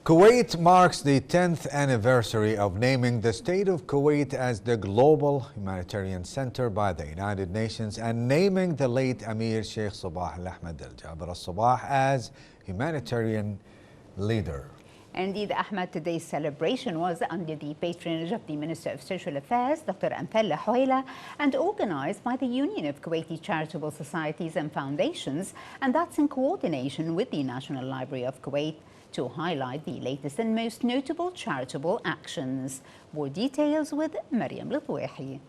Kuwait marks the 10th anniversary of naming the state of Kuwait as the Global Humanitarian Center by the United Nations and naming the late Emir Sheikh Sabah Al-Ahmed Al-Jaber Al-Sabah as humanitarian leader. Indeed, Ahmed, today's celebration was under the patronage of the Minister of Social Affairs, Dr. Amthal Houela, and organized by the Union of Kuwaiti Charitable Societies and Foundations, and that's in coordination with the National Library of Kuwait to highlight the latest and most notable charitable actions. More details with Mariam Litwahi.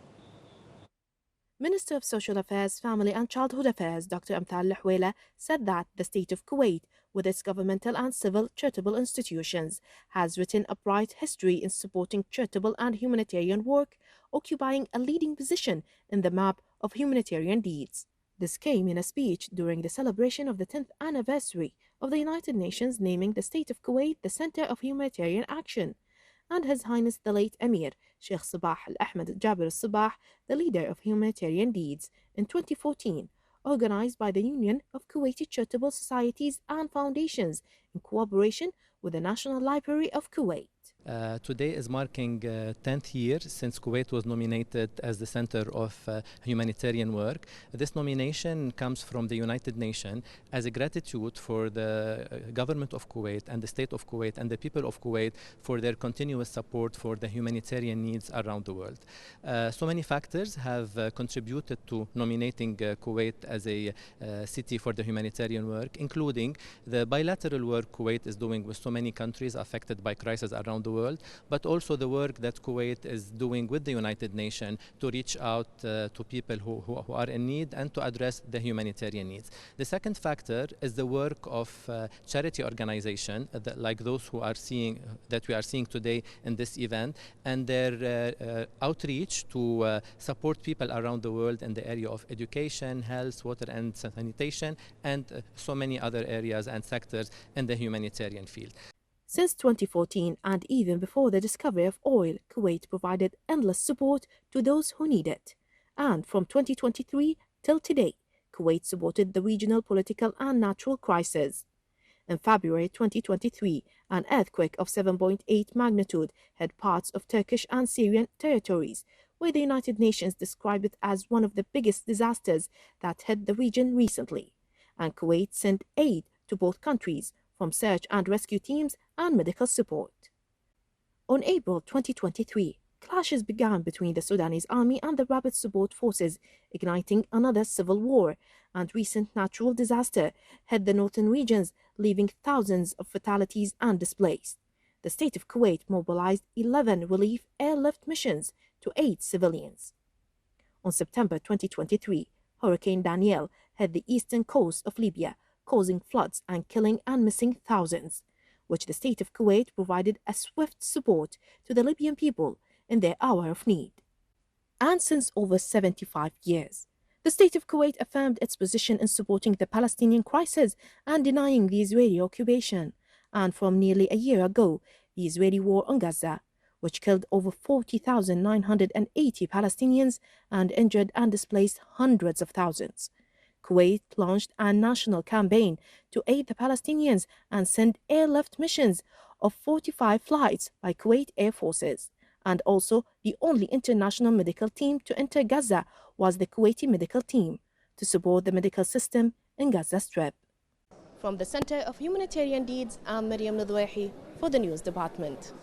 Minister of Social Affairs, Family and Childhood Affairs, Dr. Amthal Houela, said that the state of Kuwait, with its governmental and civil charitable institutions, has written a bright history in supporting charitable and humanitarian work, occupying a leading position in the map of humanitarian deeds. This came in a speech during the celebration of the 10th anniversary of the United Nations naming the state of Kuwait the Center of Humanitarian Action, and His Highness the late Emir Sheikh Sabah Al-Ahmed Al-Jaber Al-Sabah, the leader of humanitarian deeds, in 2014, organized by the Union of Kuwaiti Charitable Societies and Foundations in cooperation with the National Library of Kuwait. Today is marking 10th year since Kuwait was nominated as the center of humanitarian work. This nomination comes from the United Nations as a gratitude for the government of Kuwait and the state of Kuwait and the people of Kuwait for their continuous support for the humanitarian needs around the world. So many factors have contributed to nominating Kuwait as a city for the humanitarian work, including the bilateral work Kuwait is doing with so many countries affected by crises around the world, but also the work that Kuwait is doing with the United Nations to reach out to people who are in need and to address the humanitarian needs. The second factor is the work of charity organizations like those who are that we are seeing today in this event, and their outreach to support people around the world in the area of education, health, water and sanitation, and so many other areas and sectors in the humanitarian field. Since 2014 and even before the discovery of oil, Kuwait provided endless support to those who need it. And from 2023 till today, Kuwait supported the regional political and natural crisis. In February 2023, an earthquake of 7.8 magnitude hit parts of Turkish and Syrian territories, where the United Nations described it as one of the biggest disasters that hit the region recently. And Kuwait sent aid to both countries, from search and rescue teams and medical support. On April 2023, clashes began between the Sudanese army and the Rapid Support Forces, igniting another civil war, and recent natural disaster hit the northern regions, leaving thousands of fatalities and displaced. The state of Kuwait mobilized 11 relief airlift missions to aid civilians. On September 2023, Hurricane Danielle hit the eastern coast of Libya, causing floods and killing and missing thousands, which the state of Kuwait provided a swift support to the Libyan people in their hour of need. And since over 75 years, the state of Kuwait affirmed its position in supporting the Palestinian crisis and denying the Israeli occupation. And from nearly a year ago, the Israeli war on Gaza, which killed over 40,980 Palestinians and injured and displaced hundreds of thousands, Kuwait launched a national campaign to aid the Palestinians and sent airlift missions of 45 flights by Kuwait Air Forces. And also, the only international medical team to enter Gaza was the Kuwaiti medical team to support the medical system in Gaza Strip. From the Center of Humanitarian Deeds, I'm Mariam Litwahi for the News Department.